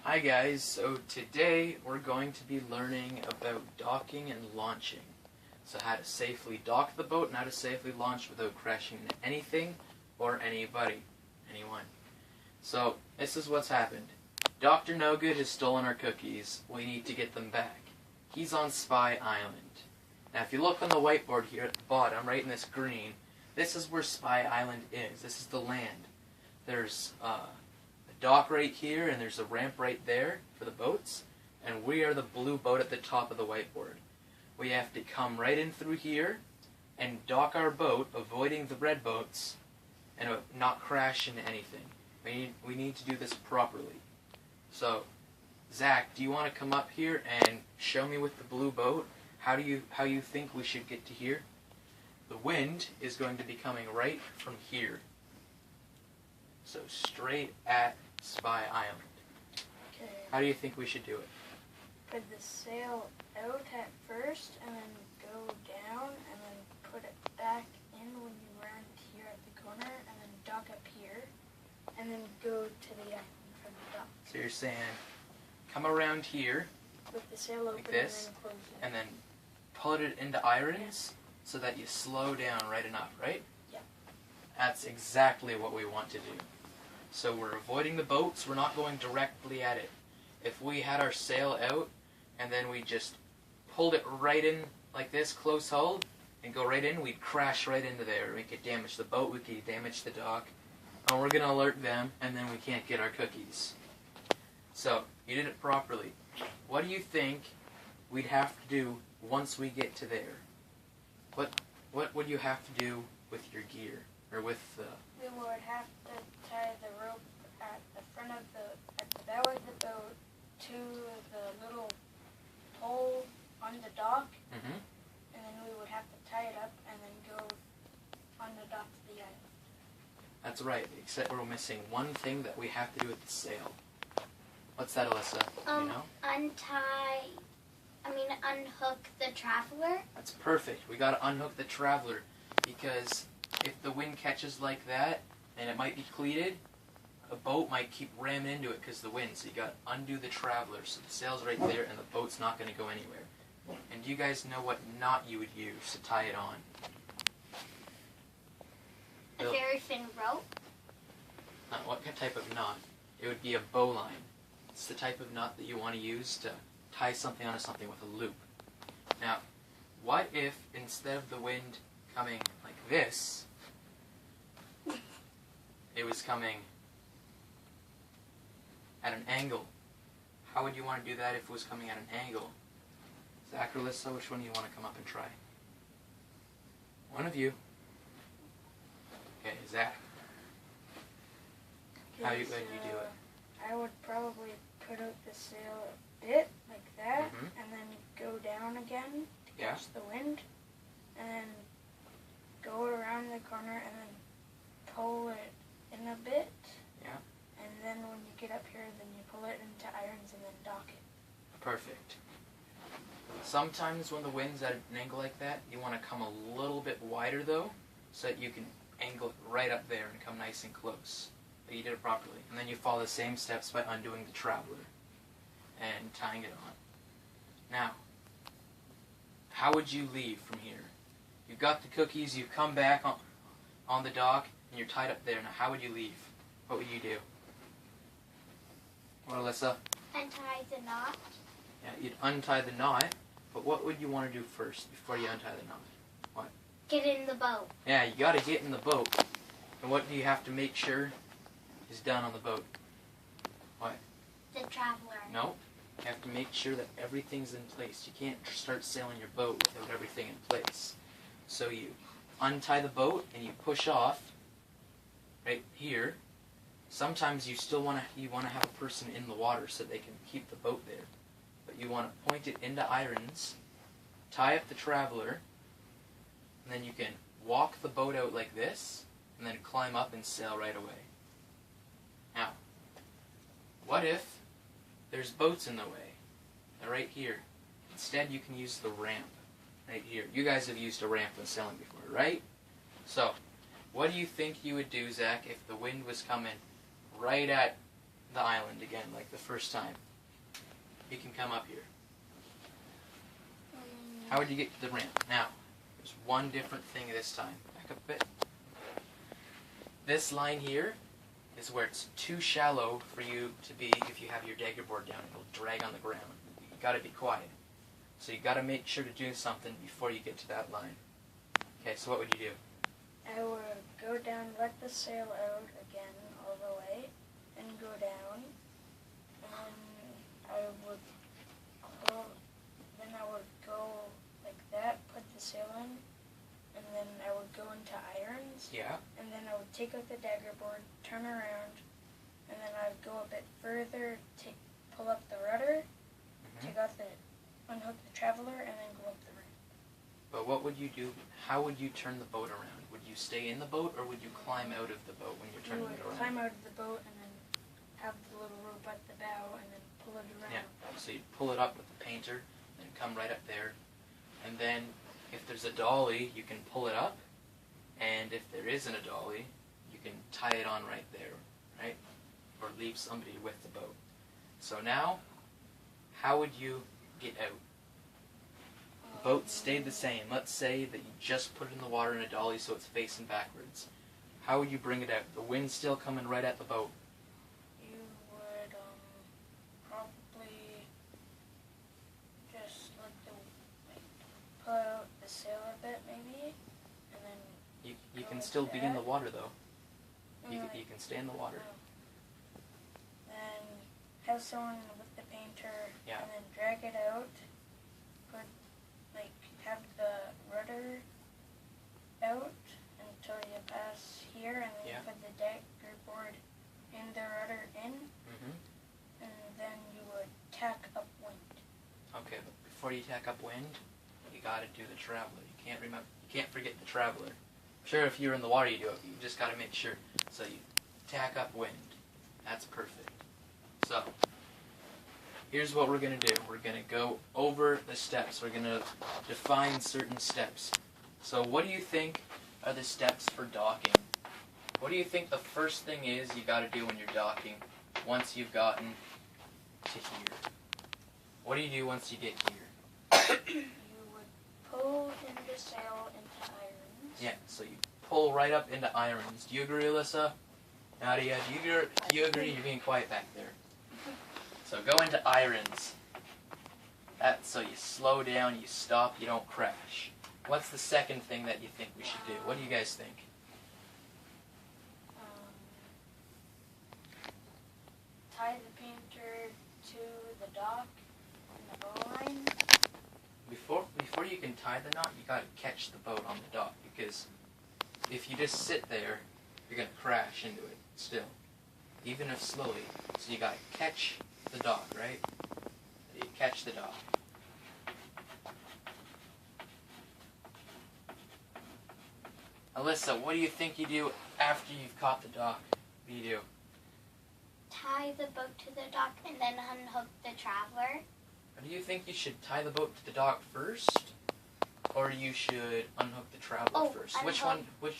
Hi guys, so today we're going to be learning about docking and launching. So how to safely dock the boat and how to safely launch without crashing into anything or anyone. So this is what's happened. Dr. Nogood has stolen our cookies. We need to get them back. He's on Spy Island. Now if you look on the whiteboard here at the bottom, right in this green, this is where Spy Island is. This is the land. There's a dock right here, and there's a ramp right there for the boats, and we are the blue boat at the top of the whiteboard. We have to come right in through here and dock our boat, avoiding the red boats, and not crash into anything. We need to do this properly. So, Zach, do you want to come up here and show me with the blue boat how you think we should get to here? The wind is going to be coming right from here. So straight at Spy Island. Okay. How do you think we should do it? Put the sail out at first, and then go down, and then put it back in when you round here at the corner, and then dock up here, and then go to the island from the dock. So you're saying, come around here, With the sail open like this, and then close it. and then pull it into irons so that you slow down right enough, right? Yeah. That's exactly what we want to do. So we're avoiding the boats, we're not going directly at it. If we had our sail out and then we just pulled it right in like this, close hold, and go right in, we'd crash right into there. We could damage the boat, we could damage the dock, and we're going to alert them, and then we can't get our cookies. So, you did it properly. What do you think we'd have to do once we get to there? What would you have to do with your gear? Or with the... We would have to tie the rope at the front of at the bow of the boat to the little pole on the dock, and then we would have to tie it up and then go on the dock to the island. That's right, except we're missing one thing that we have to do with the sail. What's that, Alyssa? You know? Unhook the traveler. That's perfect. We gotta unhook the traveler, because if the wind catches like that, and it might be cleated, a boat might keep ramming into it because of the wind. So you gotta undo the traveler. So the sail's right there, and the boat's not gonna go anywhere. And do you guys know what knot you would use to tie it on? A very thin rope. What type of knot? It would be a bowline. It's the type of knot that you want to use to tie something onto something with a loop. Now, what if instead of the wind coming like this, it was coming at an angle? How would you want to do that if it was coming at an angle? Zach or Alyssa, which one do you want to come up and try? One of you. Okay, Zach. How would you do it? I would probably put out the sail a bit, like that, and then go down again to catch the wind, and then go around the corner and then pull it in a bit. Yeah. And then when you get up here, then you pull it into irons and then dock it. Perfect. Sometimes when the wind's at an angle like that, you want to come a little bit wider though, so that you can angle it right up there and come nice and close. But you did it properly. And then you follow the same steps by undoing the traveler and tying it on. Now, how would you leave from here? You've got the cookies, you've come back on the dock, and you're tied up there. Now, how would you leave? What would you do? What, Alyssa? Untie the knot. Yeah, you'd untie the knot, but what would you want to do first before you untie the knot? What? Get in the boat. Yeah, you got to get in the boat. And what do you have to make sure is done on the boat? What? The traveler. No. You have to make sure that everything's in place. You can't start sailing your boat without everything in place. So you untie the boat and you push off right here. Sometimes you still want to have a person in the water so they can keep the boat there. But you want to point it into irons, tie up the traveler, and then you can walk the boat out like this, and then climb up and sail right away. Now, what if there's boats in the way? They're right here. Instead, you can use the ramp right here. You guys have used a ramp when sailing before, right? So, what do you think you would do, Zach, if the wind was coming right at the island again, like the first time. You can come up here. How would you get to the ramp? Now, there's one different thing this time. Back up a bit. This line here is where it's too shallow for you to be. If you have your dagger board down, it'll drag on the ground. You gotta be quiet. So you gotta make sure to do something before you get to that line. Okay, so what would you do? I would go down, let the sail out again all the way, and go down. And I would then I would go like that, put the sail in, and then I would go into irons. Yeah. And then I would take out the dagger board, turn around, and then I'd go a bit further, pull up the rudder, unhook the traveler, and then go up the ramp. But what would you do? How would you turn the boat around? Would you stay in the boat, or would you climb out of the boat when you're turning it You would around? climb out of the boat and then have the little rope at the bow and then pull it around. Yeah. So you pull it up with the painter, and come right up there, and then if there's a dolly, you can pull it up, and if there isn't a dolly, you can tie it on right there, right? Or leave somebody with the boat. So now, how would you get out? The boat stayed the same. Let's say that you just put it in the water in a dolly so it's facing backwards. How would you bring it out? The wind's still coming right at the boat. You would probably just let pull out the sail a bit maybe, and then You Go can like still be in the that. water though. You like, can stay in the water. then have someone with the painter Yeah. and then drag it out. Have the rudder out until you pass here, and then Yeah. put the dagger board in the rudder in, Mm-hmm. and then you would tack up wind. Okay, but before you tack up wind, you gotta do the traveler. You can't forget the traveler. Sure, if you're in the water, you do it. But you just gotta make sure. So you tack up wind. That's perfect. So here's what we're going to do. We're going to go over the steps. We're going to define certain steps. So what do you think are the steps for docking? What do you think the first thing is you got to do when you're docking once you've gotten to here? What do you do once you get here? You would pull in the sail into irons. Yeah, so you pull right up into irons. Do you agree, Alyssa? Nadia, do you agree? You're being quiet back there. So go into irons. That's so you slow down, you stop, you don't crash. What's the second thing that you think we should do? What do you guys think? Tie the painter to the dock and the bowline. Before you can tie the knot, you gotta catch the boat on the dock, because if you just sit there, you're gonna crash into it still, even if slowly. So you gotta catch the dock, right? You catch the dock. Alyssa, what do you think you do after you've caught the dock? What do you do? Tie the boat to the dock and then unhook the traveler. Or do you think you should tie the boat to the dock first? Or you should unhook the traveler first? Which unhook. one?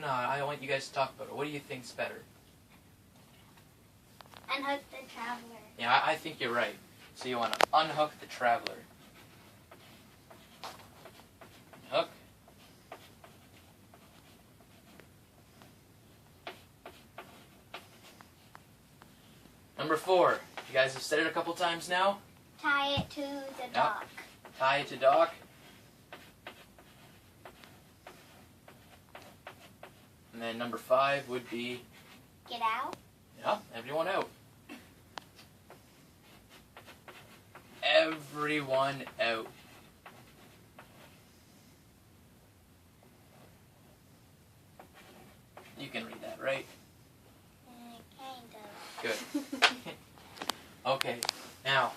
No, I want you guys to talk about it. What do you think's better? Unhook the traveler. Yeah, I think you're right. So you want to unhook the traveler. Hook. Number 4. You guys have said it a couple times now. Tie it to the dock. Tie it to dock. And then number 5 would be, Get out. yeah, everyone out. Everyone out. You can read that, right? Kind of. Good. Okay, now,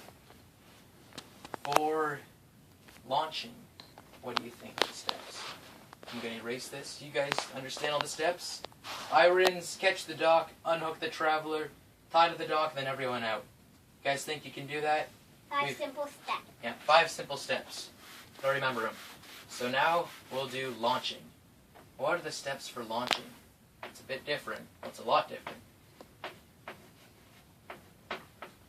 for launching, what do you think of the steps? I'm going to erase this. You guys understand all the steps? Irons, catch the dock, unhook the traveler, tie to the dock, then everyone out. You guys think you can do that? 5 simple steps. Yeah, 5 simple steps. Gotta remember them. So now we'll do launching. What are the steps for launching? It's a bit different. Well, it's a lot different.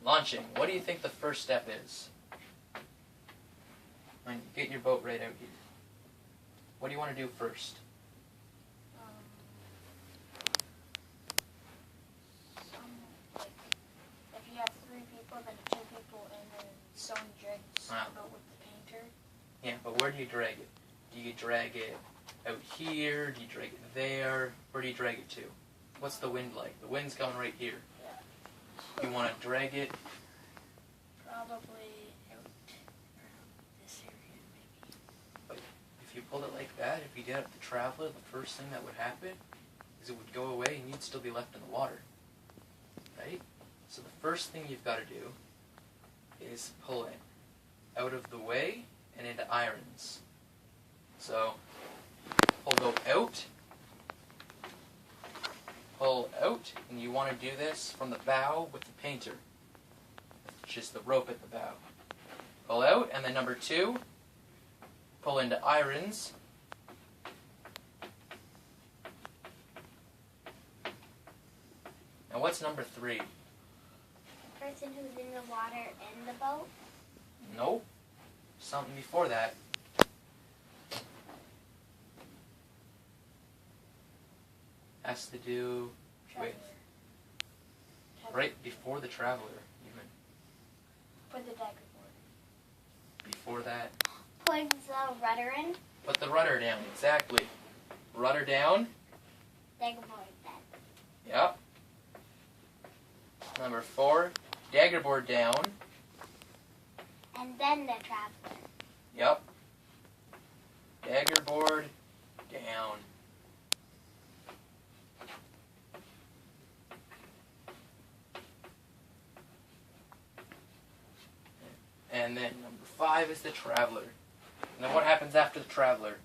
Launching. What do you think the first step is? When you get your boat right out here. What do you want to do first? Like, if you have 3 people, then 2 people, and then someone drags the boat with the painter. Yeah, but where do you drag it? Do you drag it out here? Do you drag it there? Where do you drag it to? What's the wind like? The wind's coming right here. Yeah. You want to drag it? Probably out around this area, maybe. If you pulled it like that, if you did it with the Traveler, the first thing that would happen is it would go away and you'd still be left in the water. Right? So the first thing you've got to do is pull it out of the way and into irons. So pull out, and you want to do this from the bow with the painter, which is the rope at the bow. Pull out, and then number 2, pull into irons. And what's number 3? The person who's in the water in the boat. Nope. Something before that. Has to do with right before the Traveler, even. Put the dagger board. Before that. Put the rudder in. Put the rudder down, exactly. Rudder down. Dagger board then. Yep. Number 4, dagger board down. And then the Traveler. Yep. Dagger board down. And then number 5 is the Traveler. And then what happens after the Traveler?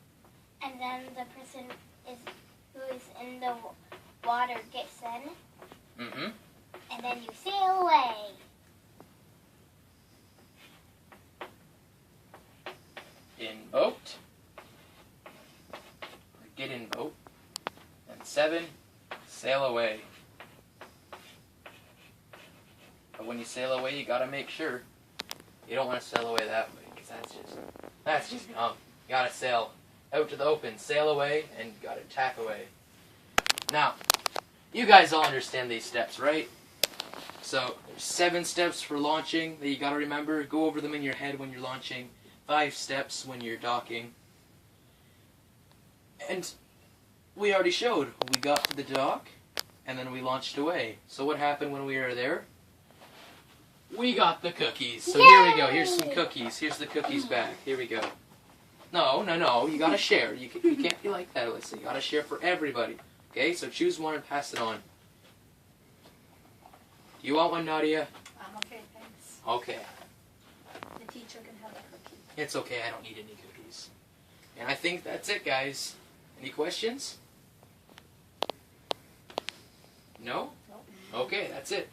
And then the person who is in the water gets in. Mm-hmm. And then you sail away. In boat. Get in boat. And 7, sail away. But when you sail away, you gotta make sure you don't want to sail away that way, because that's just dumb. You gotta sail out to the open, sail away, and you gotta tack away. Now, you guys all understand these steps, right? So, there's 7 steps for launching that you gotta remember. Go over them in your head when you're launching. 5 steps when you're docking. And we already showed. We got to the dock, and then we launched away. So what happened when we were there? We got the cookies. So here we go. Here's some cookies. Here's the cookies back. Here we go. No. You gotta share. You can't be like that, Alyssa. You gotta share for everybody. Okay? So choose one and pass it on. Do you want one, Nadia? I'm okay, thanks. Okay. The teacher can have a cookie. It's okay. I don't need any cookies. And I think that's it, guys. Any questions? No? Nope. Okay, that's it.